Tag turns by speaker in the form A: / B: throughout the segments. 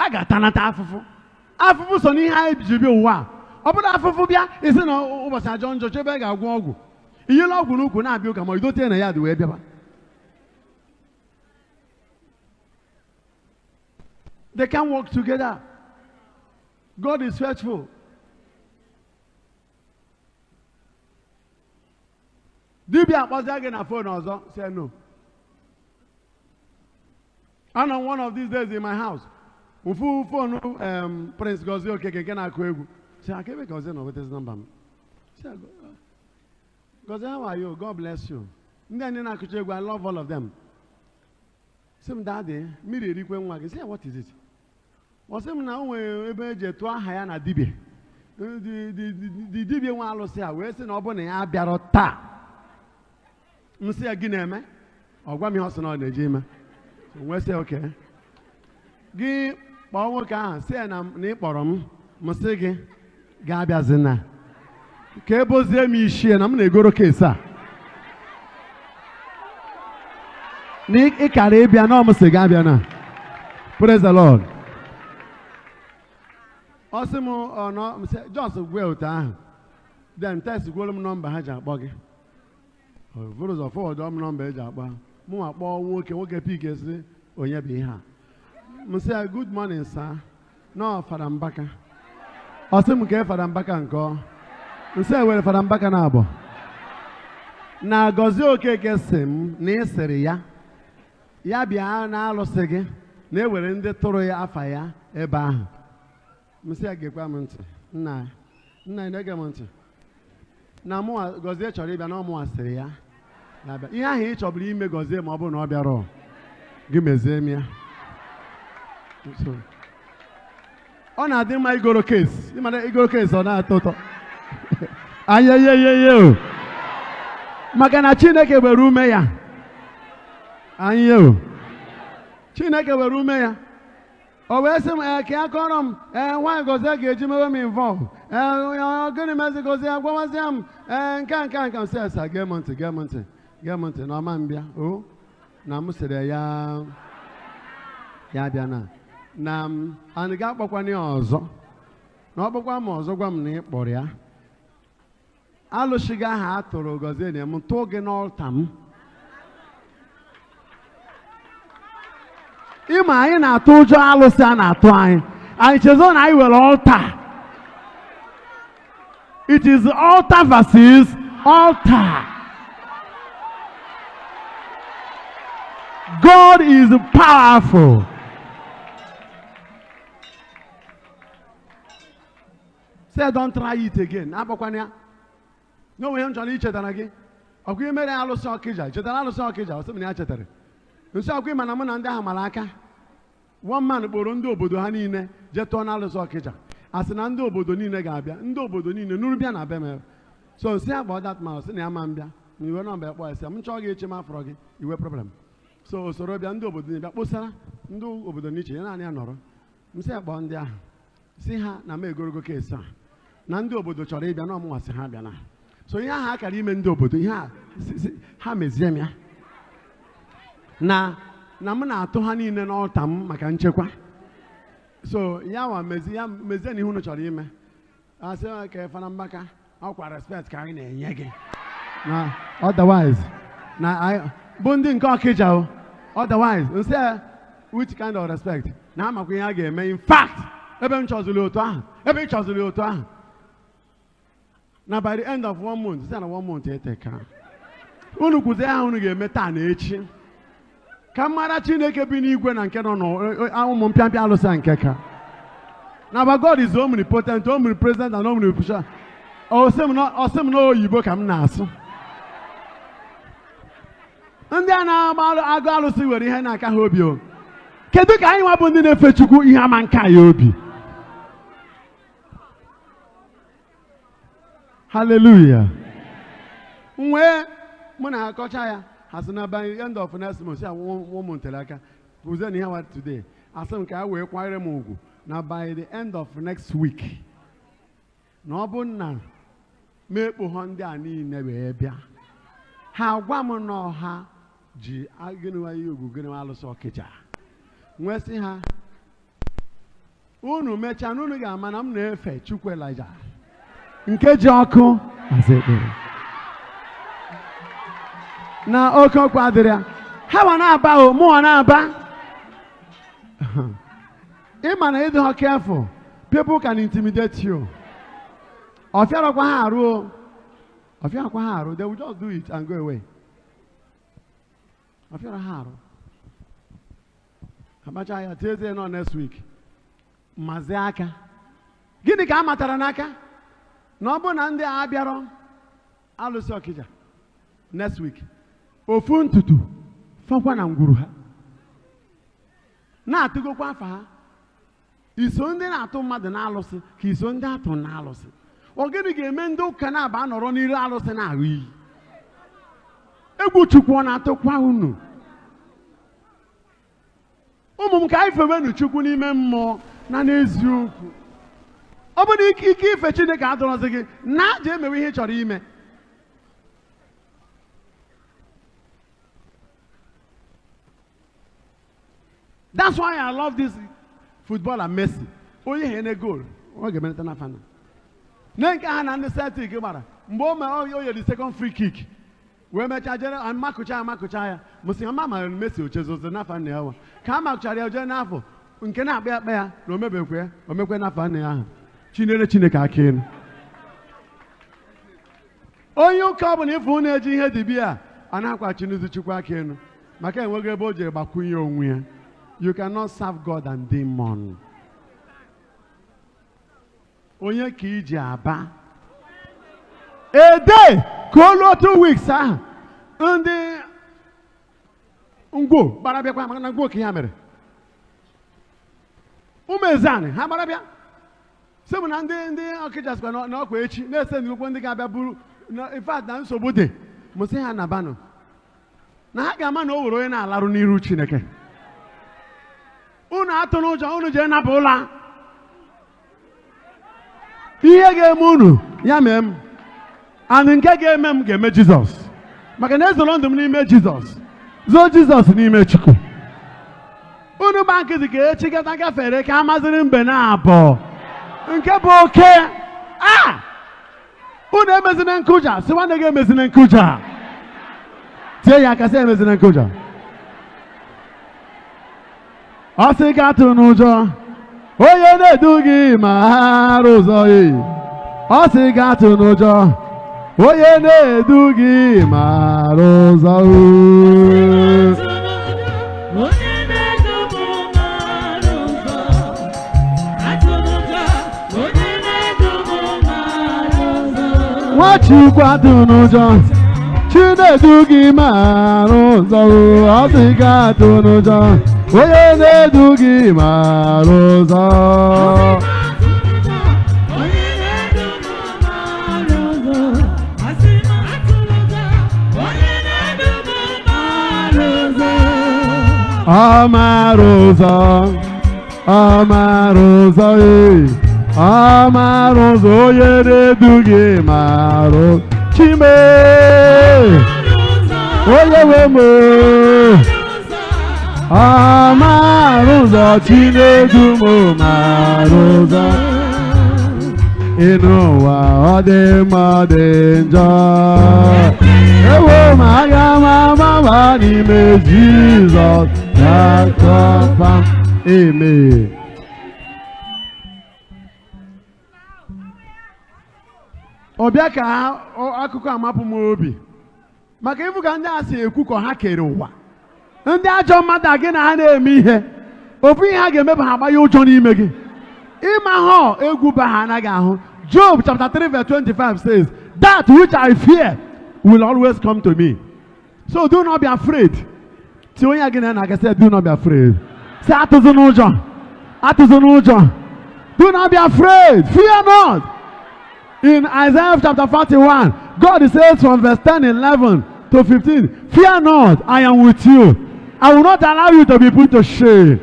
A: aga tanata afụfụ. Afụfụ so n'ihe anyị ji bịa ụwa. Ọ bụrụ afụfụ bịa isi na ụbọchị ajọ njọ chebe ga-agwọ ọgwụ. Iyela ọgwụ n'ukwu na-abịa ụka ma idote na ya dị wee bịaba. They can work together. God is faithful. Dibia akpọzi gị na phone ọzọ, say no. And on one of these days in my house, ufu phone Prince Gozie Okeke nke na-akụ egwu. Say, I can't Gozie no with his number. Say, Gozie, how are you? God bless you. Ndị anyị na-akụcha egwu, I love all of them. Say, Daddy, mmiri erikwe nwa gị. Say, what is it? Ọ sị m na o nwere ebe eji etu aha ya na dibia. Dibia nwa alụsị a wee sị na ọ bụ na ya bịara taa. M sị ya gị na-eme? Ọ gwa m ihe ọ sị na ọ na-eje ime. Wee sị oke. Gị kpọọ nwoke ahụ sị ya na ị kpọrọ m sị gị ga-abịazina. Ka ebozie m ishie na m na-egoro keesi a. Na ị kara ịbịa na ọ m sị ga-abịa na. Praise the Lord. Ọ sị m ọnọ Jos gwe otu ahụ. Then text gwolu m nọmba ha ji akpọ gị. Vụrụ ụzọ fọwọdụ m nọmba eji akpọ ha. Mụ akpọ nwoke pik sị onye bụ ihe a. M sị ya good morning sir. No Fada Mbaka. Ọ sị m ka Fada Mbaka nke ọ. M sị ya were Fada Mbaka na abụọ. Na Gozie Okeke sị m na ị sịrị ya. Ya bịa na-alụsị gị na ewere ndị tụrụ ya afa ya ebe ahụ. M sị ya gekwa m ntị. Nna na-ege m ntị. Na mụ Gozie chọrọ ịbịa na ọmụ asịrị ya. Ihe ahụ ị chọburu ime Gozie ma ọ bụrụ na ọ bịara gị mezie m ya. Ọ na-adị mma igoro keesi. Ịmana igoro keesi ọ na-atọ ụtọ. Ayeyeyeye o. Maka na Chineke were ume ya. Anyị o. Chineke were ume ya. O wee sị m ka ya kọrọ m nwaanyị Gozie ga-eji mewe m involve. Gịnị mezi Gozie agwawazie m nke sị esa gee m ntị na ọma mbịa o na m sịrị ya bịa na anyị ga-akpọkwana ya ọzọ na ọ kpọkwa m ọzọ gwa m na ị kpọrọ ya alụshighị aha a tụrụ Gozie na m tụọ gị n'ọlta m. Ịma anyị na-atụ ụjọ alụsị a na-atụ anyị chezo na anyị were ọlta. It is altar versus altar. God is powerful. Say don't try it again. Abakwania. No way I'm trying to chetara gị. Ọkwa mere alụsị Okija. Chetara alụsị Okija. Ọ sị m na ya chetara. Nso ọkwa mana mụ na ndị ahụ mara aka. One man kpọrọ ndị obodo ha niile je tụọ na alụsị Okija. Asị na ndị obodo niile ga-abịa. Ndị obodo niile nụrụ bịa na be m. So si about that man sị na ya ma mbịa. Na iwe nọmba ekpọ ese m chọọ gị eche m afọrọ gị iwe problem. So usoro bịa ndị obodo niile bịa kposara ndị obodo n'iche ya naanị ya nọrọ. M sị akpọ ndị ahụ si ha na m egorogo keesi a na ndị obodo chọrọ ịbịa na ọmụnwa sị ha bịa na. So ihe ahụ akara ime ndị obodo ihe ha mezie m ya na m na-atụ ha niile n'ọlta m maka nchekwa. So ya mezie na ihe unu chọrọ ime asị ka Fada Mbaka ọkwa respect ka anyị na-enye gị na otherwise na bụ ndị nke Okija o otherwise nsị which kind of respect na amakwa ihe a ga-eme. In fact ebe m chọziri otu ahụ na by the end of 1 month sị na 1 month eteka unu kwuzie ahụ unu ga-eme taa na echi ka mara Chineke bi n'igwe na nke nọ n'ụmụ mpịampịa alụsị nke ka na ba God is omnipotent, omnipresent and omnipotent. Ọ sị m n'oyibo ka m na-asụ. Ndị a na-agba agụ alụsị were ihe na-aka ha obi o. Kedu ka anyị nwa bụ ndị na-efe Chukwu ihe ama nka ya obi? Hallelujah. Mgbe mụ na-akọcha ya ha sị na by the end of next month ya ụmụ ntele aka guzie na ihe wa today asị m ka ha wee kwanyere m ugwu na by the end of next week na ọ bụ na m ekpogho ndị a niile wee bịa ha gwa m na ọha ji gịnịwa ihe ugwu gịnịwa alụsị Okija nwee sị ha unu mechaa na unu ga-ama na m na-efe Chukwu Elijah nke ji ọkụ aza ekpere na oke ọkwa adịrị ya. Ha wa na-aba o, mụwa na-aba. Ịma na ịdị ha careful, people can intimidate you. Ọfịarakwa ha arụ o. Ọfịarakwa ha arụ, they will just do it and go away. Ọfịara ha arụ. Abacha ya Tuesday nọ next week. Mazi aka. Gịnị ka a matara n'aka? Na ọ bụ na ndị a bịara Arusi Okija next week. Ofu ntutu fakwa na ngwuru ha. Na-atụgokwa afa ha. Iso ndị na-atụ mmadụ n'alụsị ka iso ndị atụ n'alụsị. Ọ gịnị ga-eme ndị ụka na-aba nọrọ n'iru alụsị na-ahụ iyi? Egwu Chukwu ọ na-atụkwa unu. Ụmụ m ka anyị fewenu Chukwu n'ime mmụọ na n'eziokwu. Ọ bụ na ike ife Chineke adọrọzi gị na aja emewe ihe ị chọrọ ime. That's why I love this footballer Messi. Onye hene goal. Ọ ga-emelite na fana. Na nke ha na ndị Celtic gbara. Mgbe o yere second free kick. Wee mechaa jere makụcha ya. Mụsị ya mama Messi ochezozi n'afọ nne ya wa. Ka a makụchara ya jere n'afọ nke na-akpa akpa ya na omebekwe ya. Omekwe n'afọ nne ya ahụ. Chinere Chineke aka elu. Onye ụka ọ bụla ịfụ na-eji ihe dibịa a na-akwa Chinedu Chukwu aka elu. Maka enweghị ebe o jere gbakwunye onwe ya. You cannot serve God and demon. Onye ka iji aba. A day ka olu 2 weeks ahụ. Ndị ngwo gbara bịakwa maka na ngwo ka ya mere. Ụmụ ezani ha gbara bịa. Sị m na ndị Okija sikwa na ọkwa echi na-ese n'ugbo ndị ga-abịa buru in fact na nsogbu dị. Mụsị ha na banụ. Na ha ga-ama na o were onye na-alarụ n'iru Chineke. Unu atụ n'ụjọ, unu jee napụ ụla. Ihe ga-eme unu, ya mee m. And nke ga-eme m ga-eme Jizọs. Maka na ezoro ndụ m n'ime Jizọs. Zoo Jizọs n'ime Chukwu. Unu gba nkịtị ka echi gata gafere ka amaziri mbe na abụọ. Nke bụ oke. Unu emezina nkụja, si nwanne gị emezina nkụja. Tie ya aka sị emezina nkụja. Ọ sị gị atụ n'ụjọ, onye na-edu gị ma hara ụzọ ya. Ọ sị gị atụ n'ụjọ, onye na-edu gị ma hara ụzọ ya. Nwachukwu atụ n'ụjọ, Chinedu gị ma hara ụzọ ya. Ọ sị gị atụ n'ụjọ, onye na-edu gị mara ụzọ. Ọ mara ụzọ, ọ mara ụzọ, ọ mara ụzọ, onye na-edu gị mara ụzọ. Chime onye nwe m ọ mara ụzọ, Chinedu m mara ụzọ. Ịnụ ụwa ọ dị mma ọ dị njọ. Ewo m aga m amaba n'ime Jizọs na-akọpa. Amen. Ọbịa ka akụkọ amapụ m obi. Maka ịfụ ka ndị a si ekwu ka ha kere ụwa. Ndị ajọ mmadụ gị na ha na-eme ihe. Ofu ihe ha ga-eme bụ ha agbanye ụjọ n'ime gị. Ịma ha egwu ba ha anaghị ahụ. Job chapter 3 verse 25 says, that which I fear will always come to me. So do not be afraid. Si onye a gị na say, do not be afraid. Say, atụzụ n'ụjọ. Atụzụ n'ụjọ. Do not be afraid. Fear not. In Isaiah chapter 41, God says from verse 10, 11 to 15, fear not, I am with you. I will not allow you to be put to shame.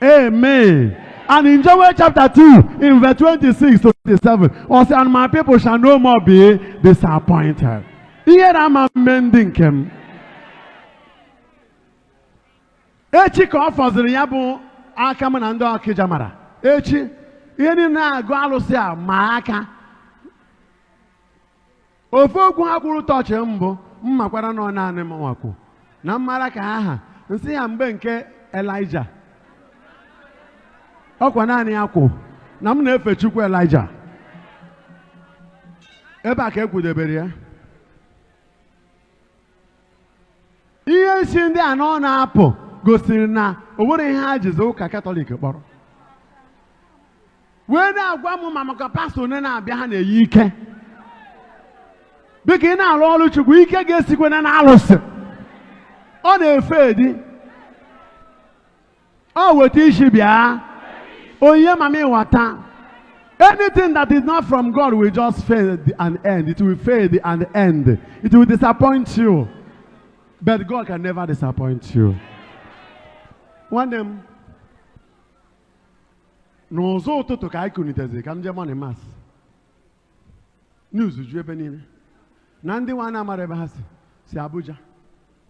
A: Amen. And in Joel chapter 2, in verse 26 to 27, also, and my people shall no more be disappointed. Here am I mending him. Echi ka ọ fọziri ya bụ aka m na ndị Okija mara. echi ihe niile na-agụ alụsị a ma aka ofu okwu ha kwuru tọọchị mbụ mmakwara nọ naanị m nwakwu na mmara ka aha nsị ya mgbe nke Elijah ọkwa naanị ya kwụ na m na-efe Chukwu Elijah ebe a ka ekwudebere ya ihe isi ndị a nọ na-apụ gosiri na o nwere ihe ha jizi ụka Katọlik kpọrọ wee na-agwa m ma maka pastọ onye na-abịa ha na-eyi ike dịka ị na-arụ ọrụ Chukwu ike ga-esikwa na alụsị ọ na-efe edi ọ weta isi bịa onye mama ịghọta anything that is not from God will just fade and end. It will fade and end. It will disappoint you, but God can never disappoint you. One day n'ụzọ ụtụtụ ka anyị kunitezi ka m jee morning mass news ju ebe niile na ndị nwa na-amara ebe ha si Abuja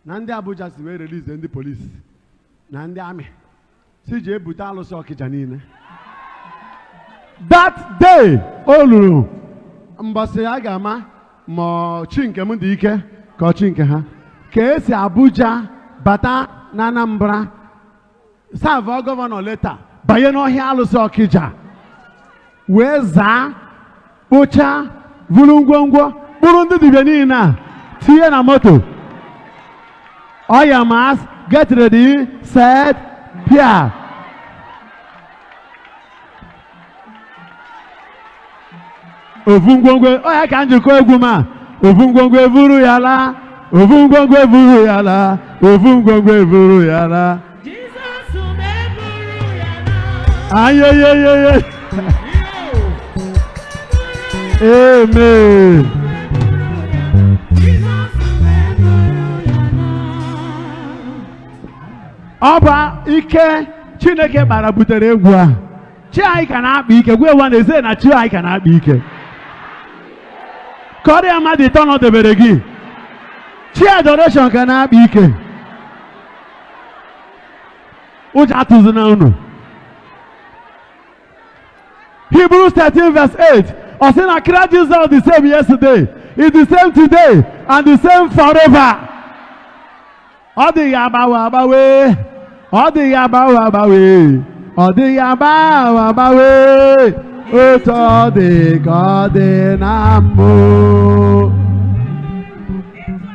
A: na ndị Abuja si wee release ndị polisi na ndị amị si ji ebute alụsị Okija niile. That day o luru mbọsị a ga-ama ma chi nke m dị ike ka chi nke ha ka esi Abuja bata na Anambra serve gọvanọ leta banye n'ọhịa alụsị Okija wee zaa kpocha vuru ngwongwo kpụrụ ndị dibịa niile a tinye na moto oya mas get ready set pia ovu ngwongwo oya ka njikọ egwu ma ovu ngwongwo evuru ya la ovu ngwongwo evuru ya la ovu ngwongwo evuru ya la ayeyeyeye amen. Ọ bụ ike Chineke bara butere egwu a chi anyị ka na-akpa ike gwa ewa na-eze na chi anyị ka na-akpa ike ka ọrịa mmadụ ịtọ nọdebere gị chi adoration ka na-akpa ike ụjọ atụzina unu. Hebrews 13 verse 8 ọ sị na Christ Jesus the same yesterday is the same today and the same forever. Ọ dịghị agbanwe agbanwe ọ dịghị agbanwe agbanwe ọ dịghị agbanwe agbanwe otu ọ dị ka ọ dị na mbụ.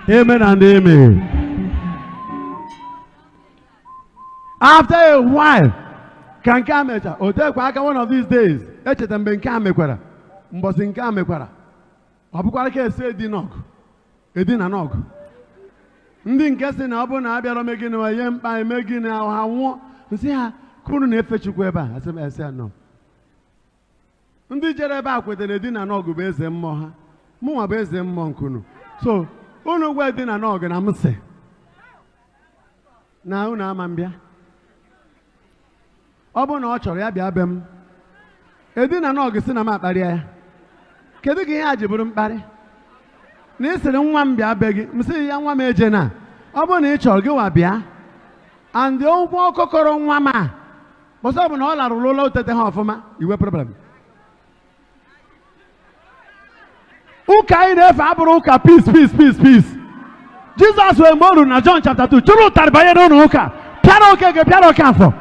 A: Amen and amen. After a while ka nke a mecha o tekwa aka one of these days echeta mgbe nke a mekwara mbọsị nke a mekwara ọ bụkwara ka esi edina n'ọgụ ndị nke si na ọ bụrụ na a bịara megị na ihe mkpa eme gị na ha nwụọ nsị ha kwuru na-efe Chukwu ebe a asị m ese nọ ndị jere ebe a kwetara edina n'ọgụ bụ eze mmụọ ha mụnwa bụ eze mmụọ nkunu so unu gwa edina n'ọgụ na m sị na unu ama m bịa ọ bụrụ na ọ chọrọ ya bịa be m edina n'ọgụ si na m akparịa ya kedu ka ihe a ji bụrụ mkparị na ị sịrị nwa m bịa be gị m sị ya nwa m eje na ọ bụrụ na ị chọrọ gị wa bịa and ụgwọ ọkọkọrọ nwa m a bọsọ bụ na ọ larụrụ ụlọ otete ha ọfụma iwe problem. Ụka anyị na-efe abụrụ ụka peace peace peace peace. Jizọs wee mgbe o ruru na John chapter 2 chụrụ ụtarị banye n'ụlọ ụka pịara Okeke pịara Okafọ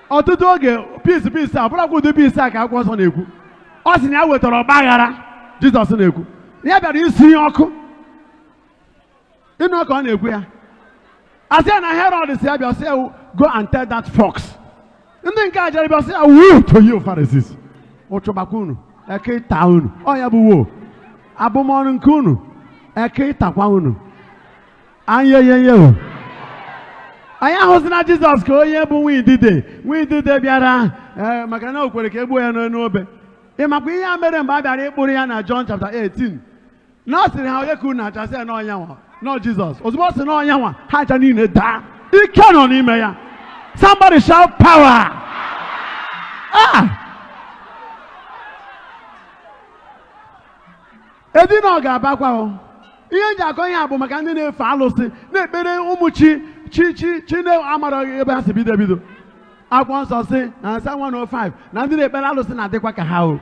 A: ọtụtụ oge peace peace a bụrụkwa ụdị peace a ka akwụkwọ nsọ na-ekwu ọ sị na ya wetara ọgba aghara Jizọs na-ekwu ya bịara isi ihe ọkụ ịnụ ọka ọ na-ekwu ya asị ya na Herod si ya bịa sị go and tell that fox ndị nke a jere bịa sị ya woo to you Pharisees ụchụbakwa unu eke ịta unu ọ ya bụ wo abụmọnụ nke unu eke ịtakwa unu anyeyeye anyị ahụzi na Jizọs ka onye bụ nwa idide bịara maka na o kwere ka egbuo ya n'elu obe ịmakwa ihe a mere mgbe a bịara ịkpụrụ ya na John chapter 18 na ọ sịrị ha onye ka unu achasị ya n'ọnya nwa nọ Jizọs ozugbo ọ sị n'ọnya nwa ha acha niile daa ike nọ n'ime ya. Somebody shout power. Edina ọ ga-abakwa o ihe nji akọ ihe a bụ maka ndị na-efe alụsị na-ekpere ụmụ chi na-amara ebe ha si bido Akwụkwọ nsọ sị na Psalm 105 na ndị na-ekpere alụsị na-adịkwa ka ha o.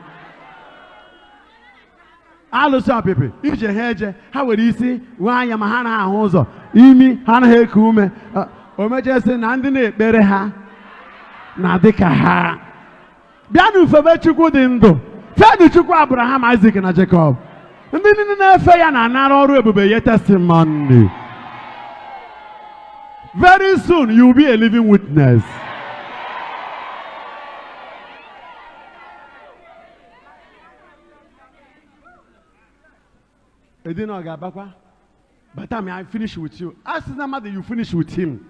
A: Alụsị ọpịpị ije ha eje ha were isi wee anya ma ha anaghị ahụ ụzọ imi ha anaghị eku ume o mechie sị na ndị na-ekpere ha na-adị ka ha. Bịanụ febe Chukwu dị ndụ, fedụ Chukwu Abraham, Isaac na Jacob. Ndị niile na-efe ya na-anara ọrụ ebube ya testimony. Very soon you will be a living witness. Edina Gabakwa, but I finish with you. Ask the mother you finish with him.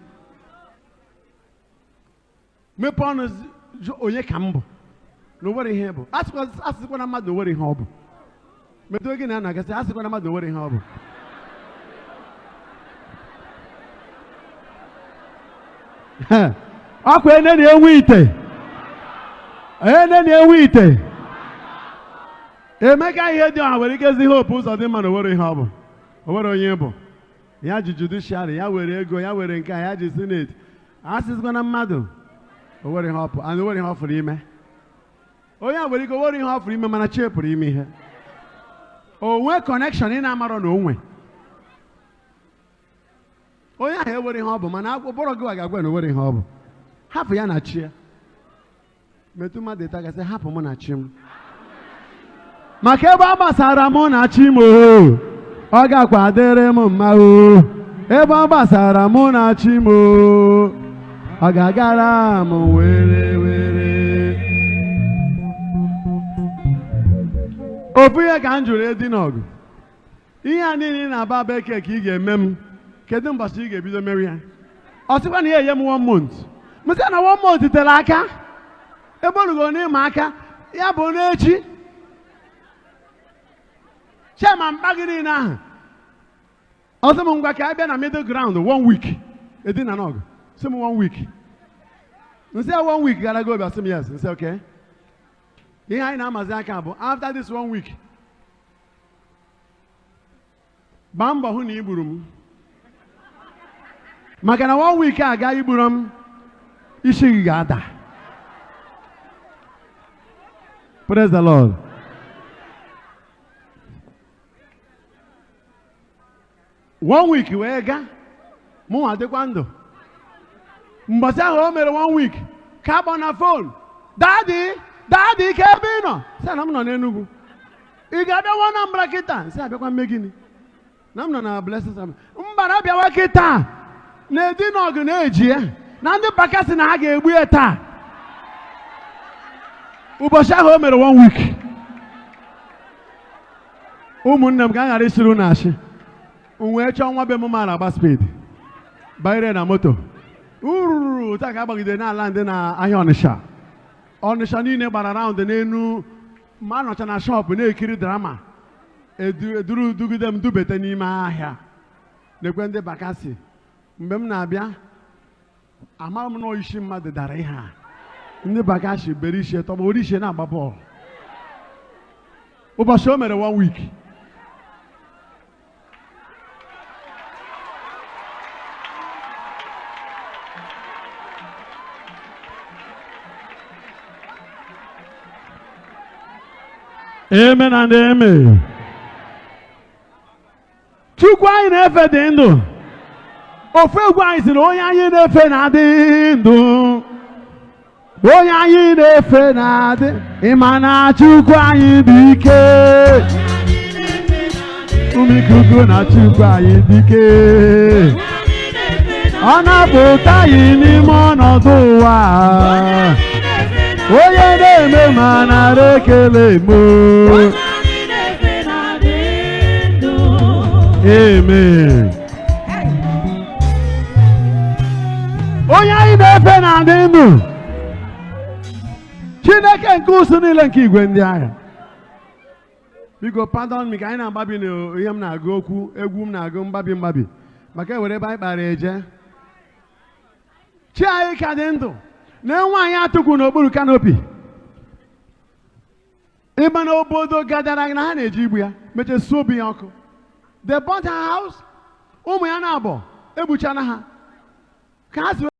A: Me pon oye kambo. No worry hebo. Ask when I'm not no worry hobo. Me do again and I say ask when I'm not no worry hobo. Akwa ene ni ewite. Ene ni ewite. Emeka ihe dị ọha were ikezi hope ụzọ dị mma na owere ihe ọ bụ. Owere onye bụ. Ya ji judiciary, ya were ego, ya were nke a, ya ji senate. Asịzikwa na mmadụ. Owere ihe ọ bụ, and owere ihe ọ fụrụ ime. Onye a were ike owere ihe ọ fụrụ ime mana Chie pụrụ ime ihe. Onwe connection ị na-amarọ na onwe. Onye ahụ ewere ihe ọ bụ mana akwụkwọ gị ga-agwa na owere ihe ọ bụ. Hapụ ya na Chie. Metụ mmadụ ịta gasị hapụ mụ na Chi m. Maka ebe ọ gbasara mụ na Chi m o, ọ ga-akwadere m mma o. Ebe ọ gbasara mụ na Chi m o, ọ ga-agara m were were. Ofu ihe ka m jụrụ Edi n'ọgụ. Ihe a niile na-aba bekee ka ị ga-eme m, kedu mbọchị ị ga-ebido meri ya? Ọ sịkwa na ihe enye m 1 month. M sị na 1 month tere aka. Ebe orugo n'ịma aka, ya bụ n'echi. Chema Mbaka niile ahụ. Ọsọ m ngwa ka abịa na middle ground 1 week. Edina n'ọgụ. Sị m 1 week. Nsị 1 week gara go bịa sị m yes. Nsị okay. Ihe anyị na-amazi aka bụ after this 1 week. Gbaa mbọ hụ na i gburu m. Maka na 1 week a ga igburu m, isi gị ga-ada. Praise the Lord. One week wee ga mụ adịkwa ndụ. Mbọsị ahụ o mere 1 week ka akpọ na phone. Daddy ka ebe ị nọ? Sị na m nọ n'Enugu. Ị ga-abịawa na Mbara kịta? Sị abịakwa mme gịnị? Na m nọ na Blessings. Mbara bịawa kịta na Edi n'ọgụ na-eji ya na ndị Mbaka sị na ha ga-egbu ya taa. Ụbọchị ahụ o mere 1 week. Ụmụnne m ka a ghara isiri unu ashị. Wee chọọ nwa be m mara agba speed banyere na moto ururu taa ka agbagide n'ala ndị na ahịa Ọnịsha niile gbara raụnd n'enu ma anọcha na shọpụ na-ekiri drama eduru dugide m dubete n'ime ahịa na-ekwe ndị Mbaka si mgbe m na-abịa ama m na isi mmadụ dara ihe a ndị Mbaka si bere ishe tọma ori ishe na-agba bọọlụ. Ụbọchị o mere 1 week. Amen and amen. Chukwu anyị na-efe dị ndụ. Ofu egwu anyị sị na onye anyị na-efe na-adị ndụ. Onye anyị na-efe na-adị. Ịma na Chukwu anyị dị ike. Ụmụ ikuku na Chukwu anyị dị ike. Ọ na-apụta anyị n'ime ọnọdụ ụwa. Onye na-eme ma nara ekele mo. Amen. Onye anyị na-efe na-adị ndụ. Chineke nke usu niile nke igwe ndị agha. Biko pardon me ka anyị na-agbabi na ihe m na-agụ okwu egwu m na-agụ mgbabi maka ewere ebe anyị kpara eje. Chi anyị ka dị ndụ. Na nwaanyị atụkwu n'okpuru kanopi. Ịma na obodo gadara na ha na-eji igbu ya mechie suo obi ya ọkụ. They bought her house. Ụmụ ya na-abọ egbuchana ha ka ha si